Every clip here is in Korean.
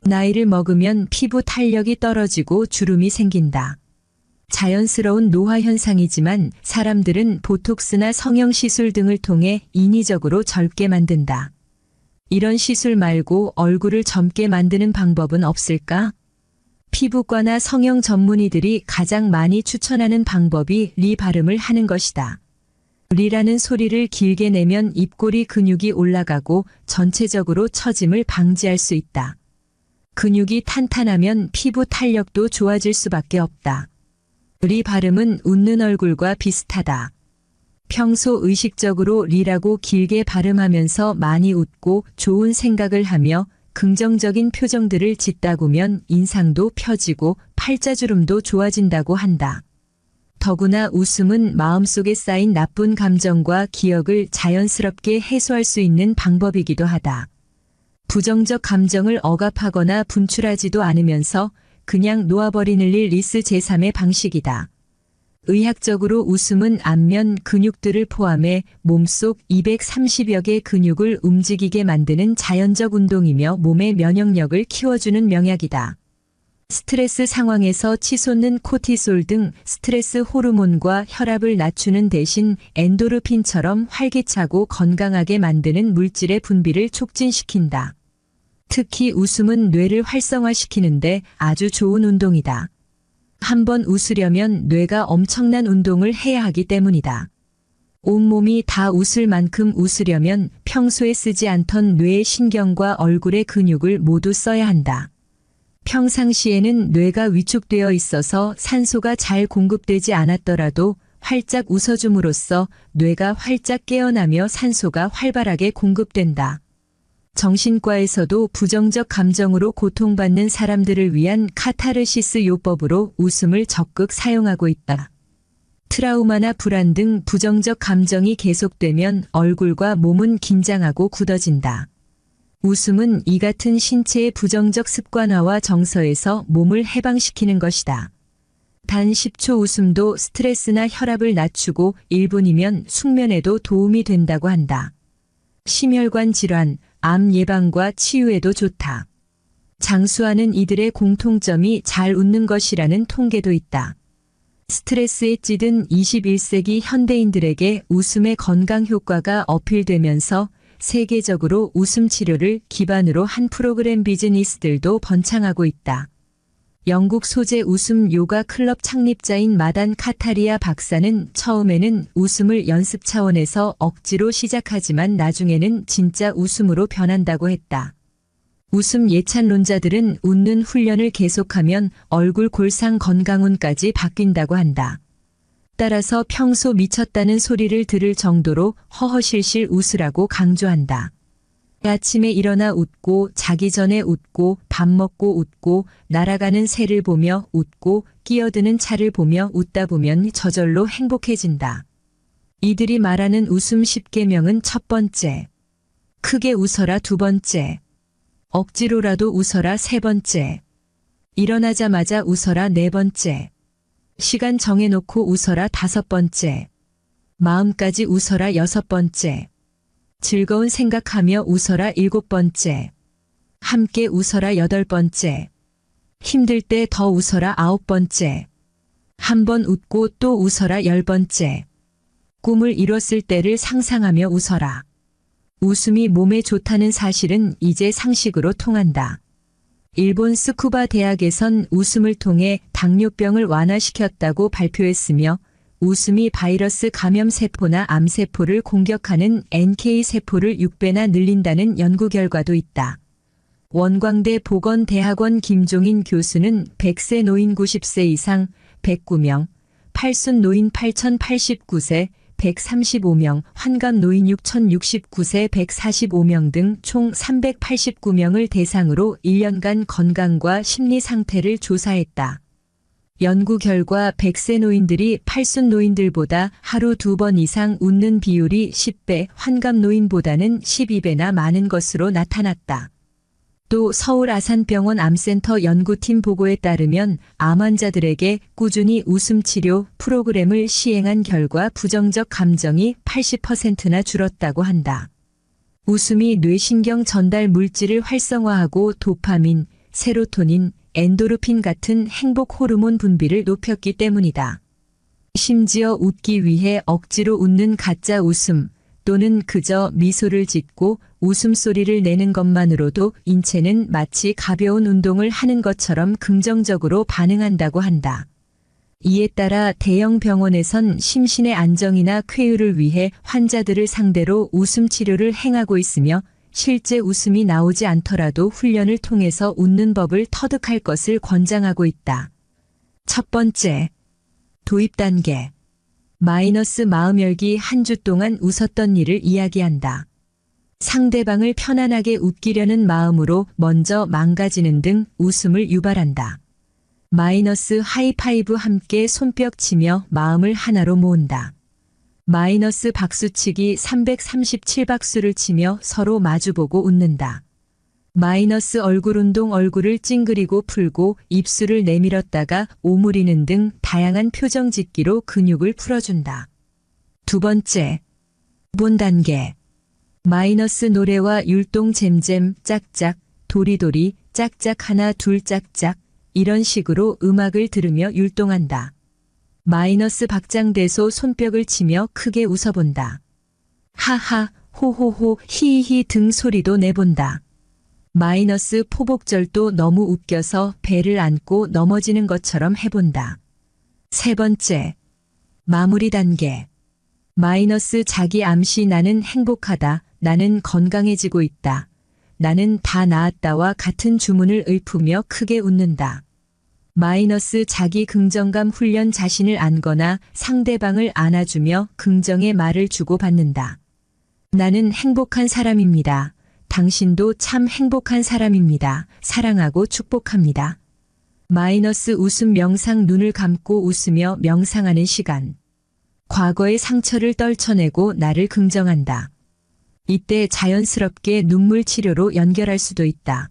나이를 먹으면 피부 탄력이 떨어지고 주름이 생긴다. 자연스러운 노화 현상이지만 사람들은 보톡스나 성형시술 등을 통해 인위적으로 젊게 만든다. 이런 시술 말고 얼굴을 젊게 만드는 방법은 없을까? 피부과나 성형 전문의들이 가장 많이 추천하는 방법이 리 발음을 하는 것이다. 리라는 소리를 길게 내면 입꼬리 근육이 올라가고 전체적으로 처짐을 방지할 수 있다. 근육이 탄탄하면 피부 탄력도 좋아질 수밖에 없다. 리 발음은 웃는 얼굴과 비슷하다. 평소 의식적으로 리라고 길게 발음하면서 많이 웃고 좋은 생각을 하며 긍정적인 표정들을 짓다 보면 인상도 펴지고 팔자주름도 좋아진다고 한다. 더구나 웃음은 마음속에 쌓인 나쁜 감정과 기억을 자연스럽게 해소할 수 있는 방법이기도 하다. 부정적 감정을 억압하거나 분출하지도 않으면서 그냥 놓아버리는 일 리스 제3의 방식이다. 의학적으로 웃음은 안면 근육들을 포함해 몸속 230여 개 근육을 움직이게 만드는 자연적 운동이며 몸의 면역력을 키워주는 명약이다. 스트레스 상황에서 치솟는 코티솔 등 스트레스 호르몬과 혈압을 낮추는 대신 엔도르핀처럼 활기차고 건강하게 만드는 물질의 분비를 촉진시킨다. 특히 웃음은 뇌를 활성화시키는데 아주 좋은 운동이다. 한번 웃으려면 뇌가 엄청난 운동을 해야 하기 때문이다. 온몸이 다 웃을 만큼 웃으려면 평소에 쓰지 않던 뇌의 신경과 얼굴의 근육을 모두 써야 한다. 평상시에는 뇌가 위축되어 있어서 산소가 잘 공급되지 않았더라도 활짝 웃어줌으로써 뇌가 활짝 깨어나며 산소가 활발하게 공급된다. 정신과에서도 부정적 감정으로 고통받는 사람들을 위한 카타르시스 요법으로 웃음을 적극 사용하고 있다. 트라우마나 불안 등 부정적 감정이 계속되면 얼굴과 몸은 긴장하고 굳어진다. 웃음은 이 같은 신체의 부정적 습관화와 정서에서 몸을 해방시키는 것이다. 단 10초 웃음도 스트레스나 혈압을 낮추고 1분이면 숙면에도 도움이 된다고 한다. 심혈관 질환, 암 예방과 치유에도 좋다. 장수하는 이들의 공통점이 잘 웃는 것이라는 통계도 있다. 스트레스에 찌든 21세기 현대인들에게 웃음의 건강 효과가 어필되면서 세계적으로 웃음 치료를 기반으로 한 프로그램 비즈니스들도 번창하고 있다. 영국 소재 웃음 요가 클럽 창립자인 마단 카타리아 박사는 처음에는 웃음을 연습 차원에서 억지로 시작하지만 나중에는 진짜 웃음으로 변한다고 했다. 웃음 예찬론자들은 웃는 훈련을 계속하면 얼굴 골상 건강운까지 바뀐다고 한다. 따라서 평소 미쳤다는 소리를 들을 정도로 허허실실 웃으라고 강조한다. 아침에 일어나 웃고 자기 전에 웃고 밥 먹고 웃고 날아가는 새를 보며 웃고 끼어드는 차를 보며 웃다 보면 저절로 행복해진다. 이들이 말하는 웃음 10계명은 첫 번째. 크게 웃어라 두 번째. 억지로라도 웃어라 세 번째. 일어나자마자 웃어라 네 번째. 시간 정해놓고 웃어라 다섯 번째. 마음까지 웃어라 여섯 번째. 즐거운 생각하며 웃어라 일곱 번째. 함께 웃어라 여덟 번째. 힘들 때 더 웃어라 아홉 번째. 한 번 웃고 또 웃어라 열 번째. 꿈을 이뤘을 때를 상상하며 웃어라. 웃음이 몸에 좋다는 사실은 이제 상식으로 통한다. 일본 스쿠바 대학에선 웃음을 통해 당뇨병을 완화시켰다고 발표했으며 웃음이 바이러스 감염세포나 암세포를 공격하는 NK세포를 6배나 늘린다는 연구 결과도 있다. 원광대 보건대학원 김종인 교수는 100세 노인 90세 이상 109명, 팔순 노인 8089세 135명, 환갑 노인 6069세 145명 등 총 389명을 대상으로 1년간 건강과 심리 상태를 조사했다. 연구 결과 100세 노인들이 팔순 노인들보다 하루 2번 이상 웃는 비율이 10배, 환갑 노인보다는 12배나 많은 것으로 나타났다. 또 서울 아산병원 암센터 연구팀 보고에 따르면 암 환자들에게 꾸준히 웃음 치료 프로그램을 시행한 결과 부정적 감정이 80%나 줄었다고 한다. 웃음이 뇌신경 전달 물질을 활성화하고 도파민, 세로토닌, 엔도르핀 같은 행복 호르몬 분비를 높였기 때문이다. 심지어 웃기 위해 억지로 웃는 가짜 웃음 또는 그저 미소를 짓고 웃음소리를 내는 것만으로도 인체는 마치 가벼운 운동을 하는 것처럼 긍정적으로 반응한다고 한다. 이에 따라 대형 병원에선 심신의 안정이나 쾌유를 위해 환자들을 상대로 웃음 치료를 행하고 있으며 실제 웃음이 나오지 않더라도 훈련을 통해서 웃는 법을 터득할 것을 권장하고 있다. 첫 번째, 도입 단계. 마이너스 마음 열기 한 주 동안 웃었던 일을 이야기한다. 상대방을 편안하게 웃기려는 마음으로 먼저 망가지는 등 웃음을 유발한다. 마이너스 하이파이브 함께 손뼉 치며 마음을 하나로 모은다. 마이너스 박수치기 337박수를 치며 서로 마주보고 웃는다. 마이너스 얼굴 운동 얼굴을 찡그리고 풀고 입술을 내밀었다가 오므리는 등 다양한 표정 짓기로 근육을 풀어준다. 두 번째, 본 단계. 마이너스 노래와 율동 잼잼 짝짝 도리도리 짝짝 하나 둘 짝짝 이런 식으로 음악을 들으며 율동한다. 마이너스 박장대소 손뼉을 치며 크게 웃어본다. 하하, 호호호, 히히 등 소리도 내본다. 마이너스 포복절도 너무 웃겨서 배를 안고 넘어지는 것처럼 해본다. 세 번째, 마무리 단계. 마이너스 자기 암시 나는 행복하다, 나는 건강해지고 있다, 나는 다 나았다와 같은 주문을 읊으며 크게 웃는다. 마이너스 자기 긍정감 훈련 자신을 안거나 상대방을 안아주며 긍정의 말을 주고받는다. 나는 행복한 사람입니다. 당신도 참 행복한 사람입니다. 사랑하고 축복합니다. 마이너스 웃음 명상 눈을 감고 웃으며 명상하는 시간. 과거의 상처를 떨쳐내고 나를 긍정한다. 이때 자연스럽게 눈물 치료로 연결할 수도 있다.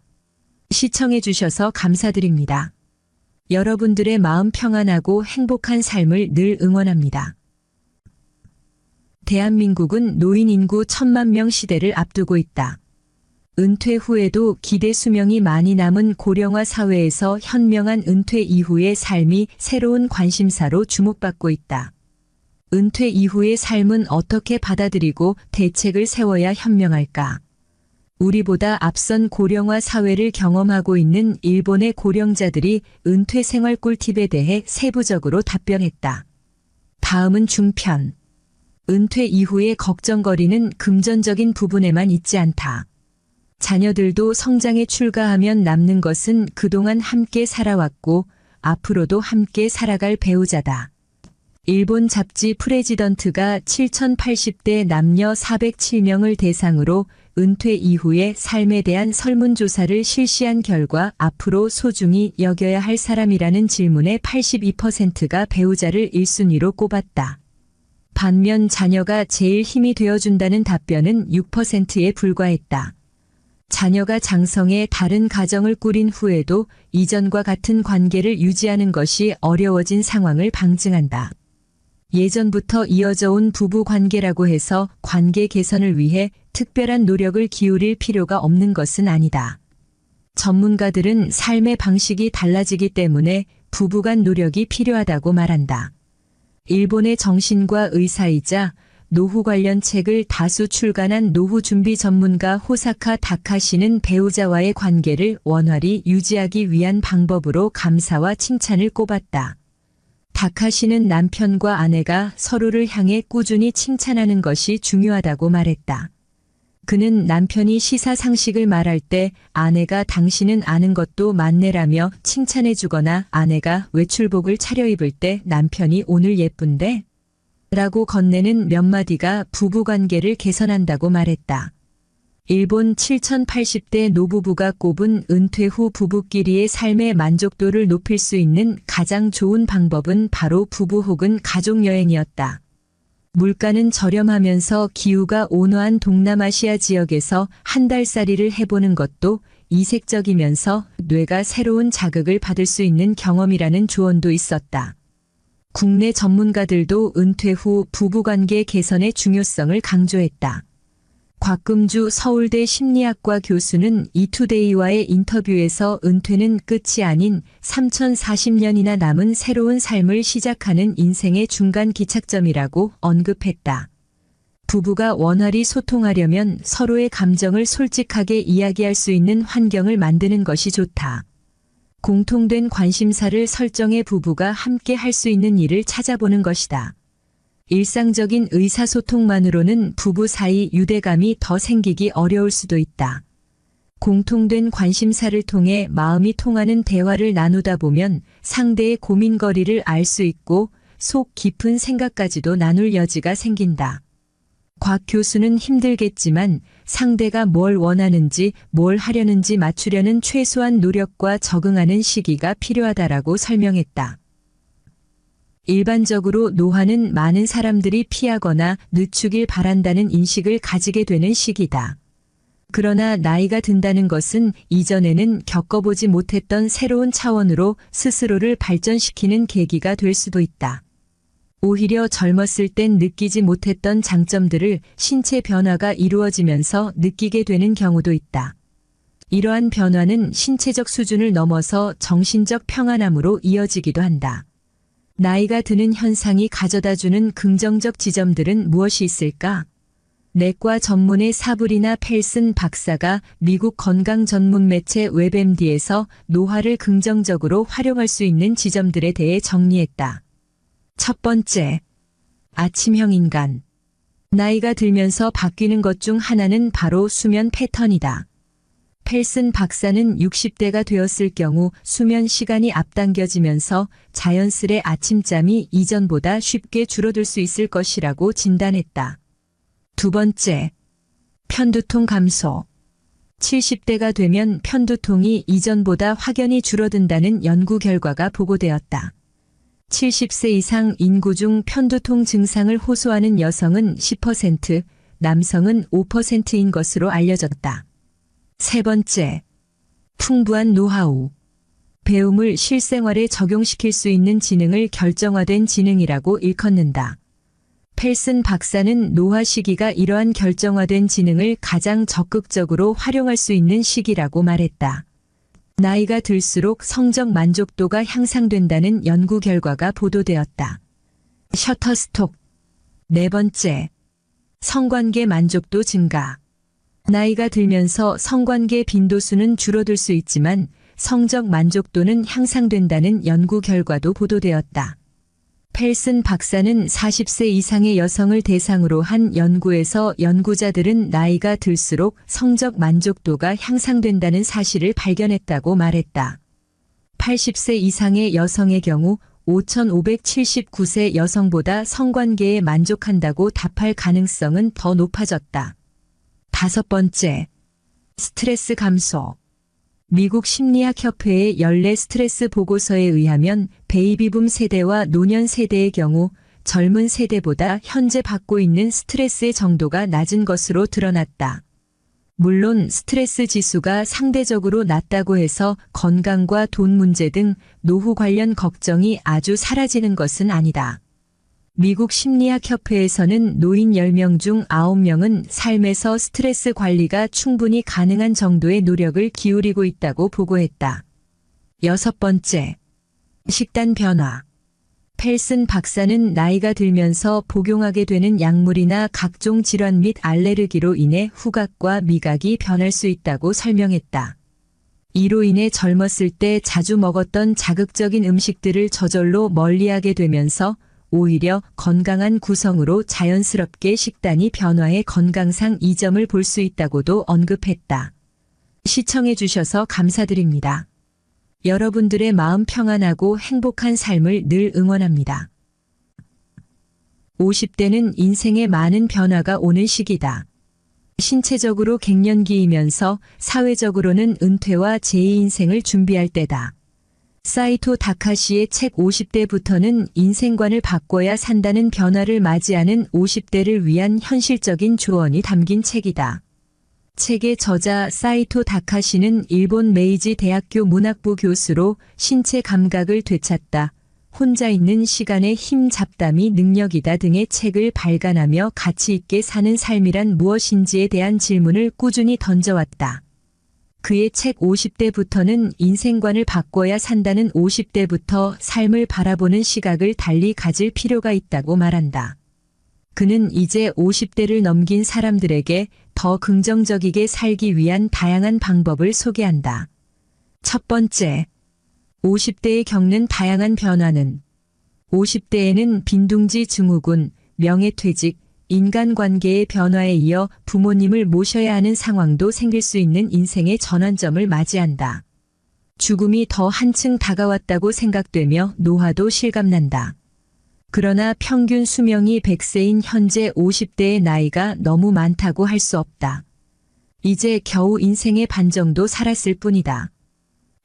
시청해 주셔서 감사드립니다. 여러분들의 마음 평안하고 행복한 삶을 늘 응원합니다. 대한민국은 노인 인구 1000만 명 시대를 앞두고 있다. 은퇴 후에도 기대 수명이 많이 남은 고령화 사회에서 현명한 은퇴 이후의 삶이 새로운 관심사로 주목받고 있다. 은퇴 이후의 삶은 어떻게 받아들이고 대책을 세워야 현명할까? 우리보다 앞선 고령화 사회를 경험하고 있는 일본의 고령자들이 은퇴 생활 꿀팁에 대해 세부적으로 답변했다. 다음은 중편. 은퇴 이후의 걱정거리는 금전적인 부분에만 있지 않다. 자녀들도 성장에 출가하면 남는 것은 그동안 함께 살아왔고 앞으로도 함께 살아갈 배우자다. 일본 잡지 프레지던트가 7080대 남녀 407명을 대상으로 은퇴 이후의 삶에 대한 설문조사를 실시한 결과 앞으로 소중히 여겨야 할 사람이라는 질문에 82%가 배우자를 1순위로 꼽았다. 반면 자녀가 제일 힘이 되어준다는 답변은 6%에 불과했다. 자녀가 장성해 다른 가정을 꾸린 후에도 이전과 같은 관계를 유지하는 것이 어려워진 상황을 방증한다. 예전부터 이어져 온 부부 관계라고 해서 관계 개선을 위해 특별한 노력을 기울일 필요가 없는 것은 아니다. 전문가들은 삶의 방식이 달라지기 때문에 부부간 노력이 필요하다고 말한다. 일본의 정신과 의사이자 노후 관련 책을 다수 출간한 노후 준비 전문가 호사카 다카시는 배우자와의 관계를 원활히 유지하기 위한 방법으로 감사와 칭찬을 꼽았다. 다카시는 남편과 아내가 서로를 향해 꾸준히 칭찬하는 것이 중요하다고 말했다. 그는 남편이 시사상식을 말할 때 아내가 당신은 아는 것도 많네라며 칭찬해주거나 아내가 외출복을 차려입을 때 남편이 오늘 예쁜데? 라고 건네는 몇 마디가 부부관계를 개선한다고 말했다. 일본 7080대 노부부가 꼽은 은퇴 후 부부끼리의 삶의 만족도를 높일 수 있는 가장 좋은 방법은 바로 부부 혹은 가족여행이었다. 물가는 저렴하면서 기후가 온화한 동남아시아 지역에서 한 달살이를 해보는 것도 이색적이면서 뇌가 새로운 자극을 받을 수 있는 경험이라는 조언도 있었다. 국내 전문가들도 은퇴 후 부부관계 개선의 중요성을 강조했다. 곽금주 서울대 심리학과 교수는 이투데이와의 인터뷰에서 은퇴는 끝이 아닌 3040년이나 남은 새로운 삶을 시작하는 인생의 중간 기착점이라고 언급했다. 부부가 원활히 소통하려면 서로의 감정을 솔직하게 이야기할 수 있는 환경을 만드는 것이 좋다. 공통된 관심사를 설정해 부부가 함께 할 수 있는 일을 찾아보는 것이다. 일상적인 의사소통만으로는 부부 사이 유대감이 더 생기기 어려울 수도 있다. 공통된 관심사를 통해 마음이 통하는 대화를 나누다 보면 상대의 고민거리를 알 수 있고 속 깊은 생각까지도 나눌 여지가 생긴다. 곽 교수는 힘들겠지만 상대가 뭘 원하는지 뭘 하려는지 맞추려는 최소한 노력과 적응하는 시기가 필요하다라고 설명했다. 일반적으로 노화는 많은 사람들이 피하거나 늦추길 바란다는 인식을 가지게 되는 시기다. 그러나 나이가 든다는 것은 이전에는 겪어보지 못했던 새로운 차원으로 스스로를 발전시키는 계기가 될 수도 있다. 오히려 젊었을 땐 느끼지 못했던 장점들을 신체 변화가 이루어지면서 느끼게 되는 경우도 있다. 이러한 변화는 신체적 수준을 넘어서 정신적 평안함으로 이어지기도 한다. 나이가 드는 현상이 가져다주는 긍정적 지점들은 무엇이 있을까? 내과 전문의 사브리나 펠슨 박사가 미국 건강 전문 매체 웹MD에서 노화를 긍정적으로 활용할 수 있는 지점들에 대해 정리했다. 첫 번째, 아침형 인간. 나이가 들면서 바뀌는 것 중 하나는 바로 수면 패턴이다. 펠슨 박사는 60대가 되었을 경우 수면 시간이 앞당겨지면서 자연스레 아침잠이 이전보다 쉽게 줄어들 수 있을 것이라고 진단했다. 두 번째, 편두통 감소. 70대가 되면 편두통이 이전보다 확연히 줄어든다는 연구 결과가 보고되었다. 70세 이상 인구 중 편두통 증상을 호소하는 여성은 10%, 남성은 5%인 것으로 알려졌다. 세 번째, 풍부한 노하우. 배움을 실생활에 적용시킬 수 있는 지능을 결정화된 지능이라고 일컫는다. 펠슨 박사는 노화 시기가 이러한 결정화된 지능을 가장 적극적으로 활용할 수 있는 시기라고 말했다. 나이가 들수록 성적 만족도가 향상된다는 연구 결과가 보도되었다. 셔터스톡. 네 번째, 성관계 만족도 증가. 나이가 들면서 성관계 빈도수는 줄어들 수 있지만 성적 만족도는 향상된다는 연구 결과도 보도되었다. 펠슨 박사는 40세 이상의 여성을 대상으로 한 연구에서 연구자들은 나이가 들수록 성적 만족도가 향상된다는 사실을 발견했다고 말했다. 80세 이상의 여성의 경우 5,579세 여성보다 성관계에 만족한다고 답할 가능성은 더 높아졌다. 다섯 번째, 스트레스 감소. 미국 심리학협회의 연례 스트레스 보고서에 의하면 베이비붐 세대와 노년 세대의 경우 젊은 세대보다 현재 받고 있는 스트레스의 정도가 낮은 것으로 드러났다. 물론 스트레스 지수가 상대적으로 낮다고 해서 건강과 돈 문제 등 노후 관련 걱정이 아주 사라지는 것은 아니다. 미국 심리학협회에서는 노인 10명 중 9명은 삶에서 스트레스 관리가 충분히 가능한 정도의 노력을 기울이고 있다고 보고했다. 여섯 번째, 식단 변화. 펠슨 박사는 나이가 들면서 복용하게 되는 약물이나 각종 질환 및 알레르기로 인해 후각과 미각이 변할 수 있다고 설명했다. 이로 인해 젊었을 때 자주 먹었던 자극적인 음식들을 저절로 멀리하게 되면서 오히려 건강한 구성으로 자연스럽게 식단이 변화해 건강상 이점을 볼 수 있다고도 언급했다. 시청해 주셔서 감사드립니다. 여러분들의 마음 평안하고 행복한 삶을 늘 응원합니다. 50대는 인생에 많은 변화가 오는 시기다. 신체적으로 갱년기이면서 사회적으로는 은퇴와 제2인생을 준비할 때다. 사이토 다카시의 책 50대부터는 인생관을 바꿔야 산다는 변화를 맞이하는 50대를 위한 현실적인 조언이 담긴 책이다. 책의 저자 사이토 다카시는 일본 메이지 대학교 문학부 교수로 신체 감각을 되찾다, 혼자 있는 시간의 힘 잡담이 능력이다 등의 책을 발간하며 가치 있게 사는 삶이란 무엇인지에 대한 질문을 꾸준히 던져왔다. 그의 책 50대부터는 인생관을 바꿔야 산다는 50대부터 삶을 바라보는 시각을 달리 가질 필요가 있다고 말한다. 그는 이제 50대를 넘긴 사람들에게 더 긍정적이게 살기 위한 다양한 방법을 소개한다. 첫 번째, 50대에 겪는 다양한 변화는 50대에는 빈둥지 증후군, 명예퇴직, 인간관계의 변화에 이어 부모님을 모셔야 하는 상황도 생길 수 있는 인생의 전환점을 맞이한다. 죽음이 더 한층 다가왔다고 생각되며 노화도 실감난다. 그러나 평균 수명이 100세인 현재 50대의 나이가 너무 많다고 할 수 없다. 이제 겨우 인생의 반 정도 살았을 뿐이다.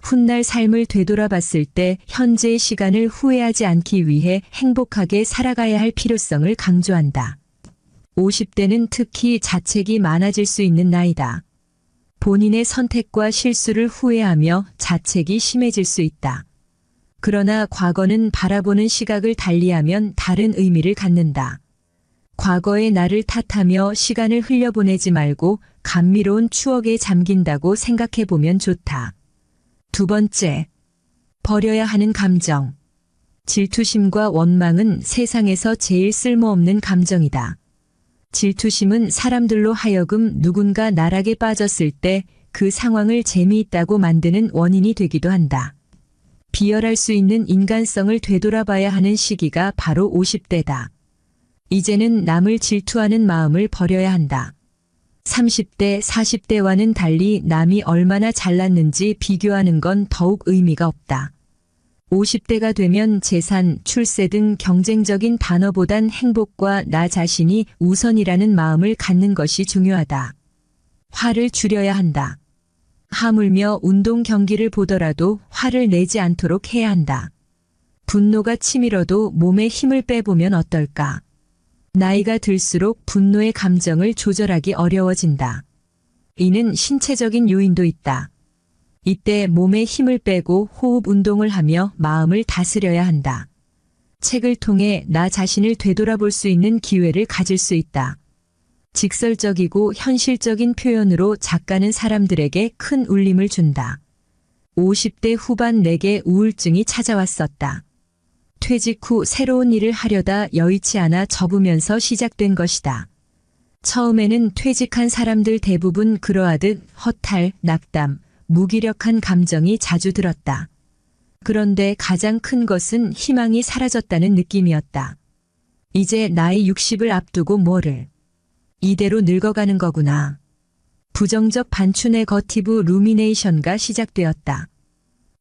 훗날 삶을 되돌아봤을 때 현재의 시간을 후회하지 않기 위해 행복하게 살아가야 할 필요성을 강조한다. 50대는 특히 자책이 많아질 수 있는 나이다. 본인의 선택과 실수를 후회하며 자책이 심해질 수 있다. 그러나 과거는 바라보는 시각을 달리하면 다른 의미를 갖는다. 과거의 나를 탓하며 시간을 흘려보내지 말고 감미로운 추억에 잠긴다고 생각해보면 좋다. 두 번째, 버려야 하는 감정. 질투심과 원망은 세상에서 제일 쓸모없는 감정이다. 질투심은 사람들로 하여금 누군가 나락에 빠졌을 때 그 상황을 재미있다고 만드는 원인이 되기도 한다. 비열할 수 있는 인간성을 되돌아봐야 하는 시기가 바로 50대다. 이제는 남을 질투하는 마음을 버려야 한다. 30대, 40대와는 달리 남이 얼마나 잘났는지 비교하는 건 더욱 의미가 없다. 50대가 되면 재산, 출세 등 경쟁적인 단어보단 행복과 나 자신이 우선이라는 마음을 갖는 것이 중요하다. 화를 줄여야 한다. 하물며 운동 경기를 보더라도 화를 내지 않도록 해야 한다. 분노가 치밀어도 몸에 힘을 빼보면 어떨까? 나이가 들수록 분노의 감정을 조절하기 어려워진다. 이는 신체적인 요인도 있다. 이때 몸에 힘을 빼고 호흡 운동을 하며 마음을 다스려야 한다. 책을 통해 나 자신을 되돌아볼 수 있는 기회를 가질 수 있다. 직설적이고 현실적인 표현으로 작가는 사람들에게 큰 울림을 준다. 50대 후반 내게 우울증이 찾아왔었다. 퇴직 후 새로운 일을 하려다 여의치 않아 접으면서 시작된 것이다. 처음에는 퇴직한 사람들 대부분 그러하듯 허탈, 낙담, 무기력한 감정이 자주 들었다. 그런데 가장 큰 것은 희망이 사라졌다는 느낌이었다. 이제 나이 60을 앞두고 뭐를. 이대로 늙어가는 거구나. 부정적 반추 네거티브 루미네이션가 시작되었다.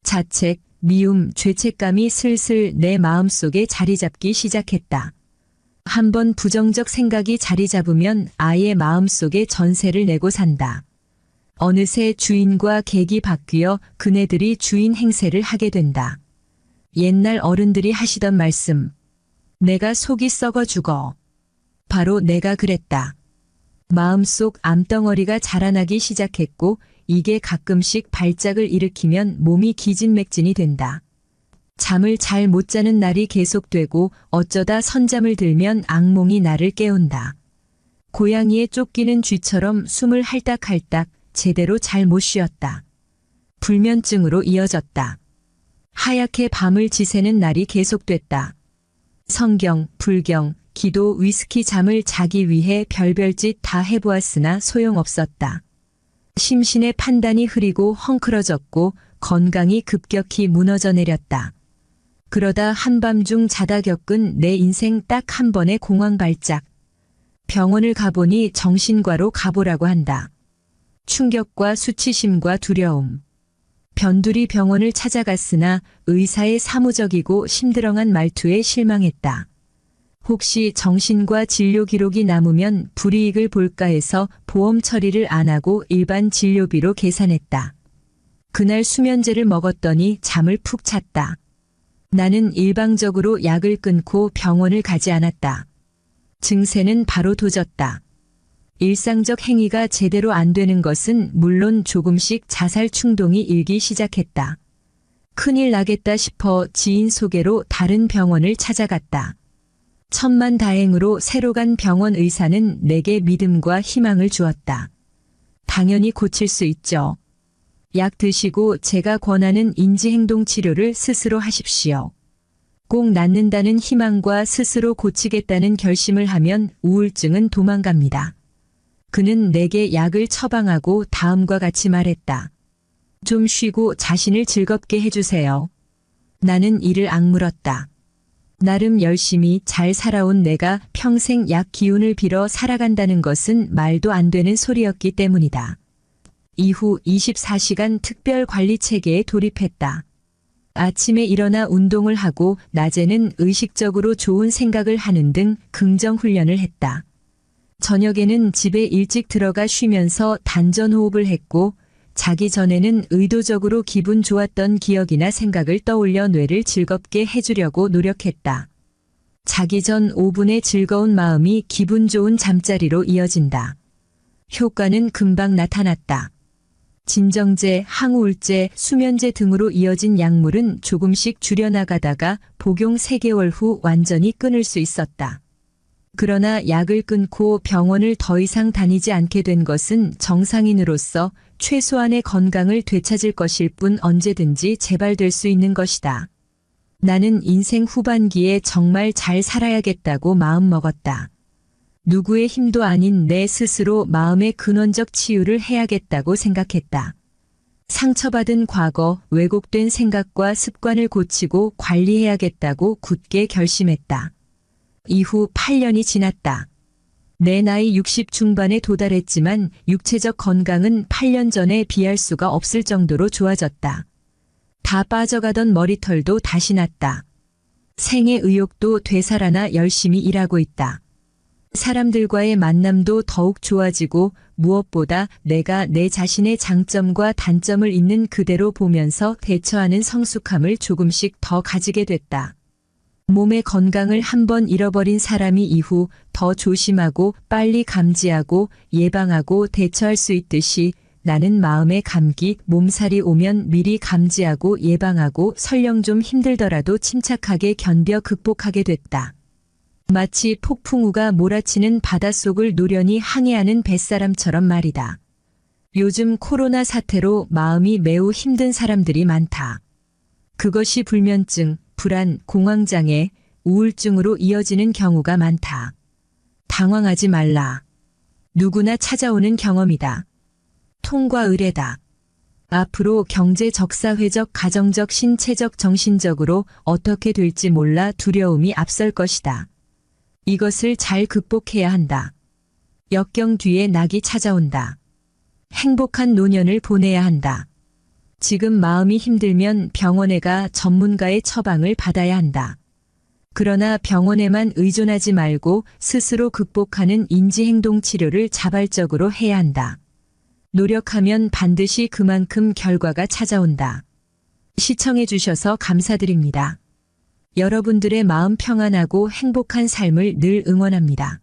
자책, 미움, 죄책감이 슬슬 내 마음속에 자리 잡기 시작했다. 한번 부정적 생각이 자리 잡으면 아예 마음속에 전세를 내고 산다. 어느새 주인과 객이 바뀌어 그네들이 주인 행세를 하게 된다. 옛날 어른들이 하시던 말씀. 내가 속이 썩어 죽어. 바로 내가 그랬다. 마음속 암덩어리가 자라나기 시작했고 이게 가끔씩 발작을 일으키면 몸이 기진맥진이 된다. 잠을 잘 못 자는 날이 계속되고 어쩌다 선잠을 들면 악몽이 나를 깨운다. 고양이에 쫓기는 쥐처럼 숨을 할딱할딱 제대로 잘 못 쉬었다. 불면증으로 이어졌다. 하얗게 밤을 지새는 날이 계속됐다. 성경, 불경, 기도, 위스키, 잠을 자기 위해 별별 짓 다 해보았으나 소용없었다. 심신의 판단이 흐리고 헝클어졌고 건강이 급격히 무너져 내렸다. 그러다 한밤중 자다 겪은 내 인생 딱 한 번의 공황 발작. 병원을 가보니 정신과로 가보라고 한다. 충격과 수치심과 두려움. 변두리 병원을 찾아갔으나 의사의 사무적이고 심드렁한 말투에 실망했다. 혹시 정신과 진료 기록이 남으면 불이익을 볼까 해서 보험 처리를 안 하고 일반 진료비로 계산했다. 그날 수면제를 먹었더니 잠을 푹 잤다. 나는 일방적으로 약을 끊고 병원을 가지 않았다. 증세는 바로 도졌다. 일상적 행위가 제대로 안 되는 것은 물론 조금씩 자살 충동이 일기 시작했다. 큰일 나겠다 싶어 지인 소개로 다른 병원을 찾아갔다. 천만다행으로 새로 간 병원 의사는 내게 믿음과 희망을 주었다. 당연히 고칠 수 있죠. 약 드시고 제가 권하는 인지행동 치료를 스스로 하십시오. 꼭 낫는다는 희망과 스스로 고치겠다는 결심을 하면 우울증은 도망갑니다. 그는 내게 약을 처방하고 다음과 같이 말했다. 좀 쉬고 자신을 즐겁게 해주세요. 나는 이를 악물었다. 나름 열심히 잘 살아온 내가 평생 약 기운을 빌어 살아간다는 것은 말도 안 되는 소리였기 때문이다. 이후 24시간 특별 관리 체계에 돌입했다. 아침에 일어나 운동을 하고 낮에는 의식적으로 좋은 생각을 하는 등 긍정 훈련을 했다. 저녁에는 집에 일찍 들어가 쉬면서 단전호흡을 했고 자기 전에는 의도적으로 기분 좋았던 기억이나 생각을 떠올려 뇌를 즐겁게 해주려고 노력했다. 자기 전 5분의 즐거운 마음이 기분 좋은 잠자리로 이어진다. 효과는 금방 나타났다. 진정제, 항우울제, 수면제 등으로 이어진 약물은 조금씩 줄여나가다가 복용 3개월 후 완전히 끊을 수 있었다. 그러나 약을 끊고 병원을 더 이상 다니지 않게 된 것은 정상인으로서 최소한의 건강을 되찾을 것일 뿐 언제든지 재발될 수 있는 것이다. 나는 인생 후반기에 정말 잘 살아야겠다고 마음먹었다. 누구의 힘도 아닌 내 스스로 마음의 근원적 치유를 해야겠다고 생각했다. 상처받은 과거, 왜곡된 생각과 습관을 고치고 관리해야겠다고 굳게 결심했다. 이후 8년이 지났다. 내 나이 60 중반에 도달했지만 육체적 건강은 8년 전에 비할 수가 없을 정도로 좋아졌다. 다 빠져가던 머리털도 다시 났다. 생애 의욕도 되살아나 열심히 일하고 있다. 사람들과의 만남도 더욱 좋아지고 무엇보다 내가 내 자신의 장점과 단점을 있는 그대로 보면서 대처하는 성숙함을 조금씩 더 가지게 됐다. 몸의 건강을 한번 잃어버린 사람이 이후 더 조심하고 빨리 감지하고 예방하고 대처할 수 있듯이 나는 마음의 감기, 몸살이 오면 미리 감지하고 예방하고 설령 좀 힘들더라도 침착하게 견뎌 극복하게 됐다. 마치 폭풍우가 몰아치는 바닷속을 노련히 항해하는 뱃사람처럼 말이다. 요즘 코로나 사태로 마음이 매우 힘든 사람들이 많다. 그것이 불면증, 불안, 공황장애, 우울증으로 이어지는 경우가 많다. 당황하지 말라. 누구나 찾아오는 경험이다. 통과 의례다. 앞으로 경제적, 사회적, 가정적, 신체적, 정신적으로 어떻게 될지 몰라 두려움이 앞설 것이다. 이것을 잘 극복해야 한다. 역경 뒤에 낙이 찾아온다. 행복한 노년을 보내야 한다. 지금 마음이 힘들면 병원에 가 전문가의 처방을 받아야 한다. 그러나 병원에만 의존하지 말고 스스로 극복하는 인지행동 치료를 자발적으로 해야 한다. 노력하면 반드시 그만큼 결과가 찾아온다. 시청해 주셔서 감사드립니다. 여러분들의 마음 평안하고 행복한 삶을 늘 응원합니다.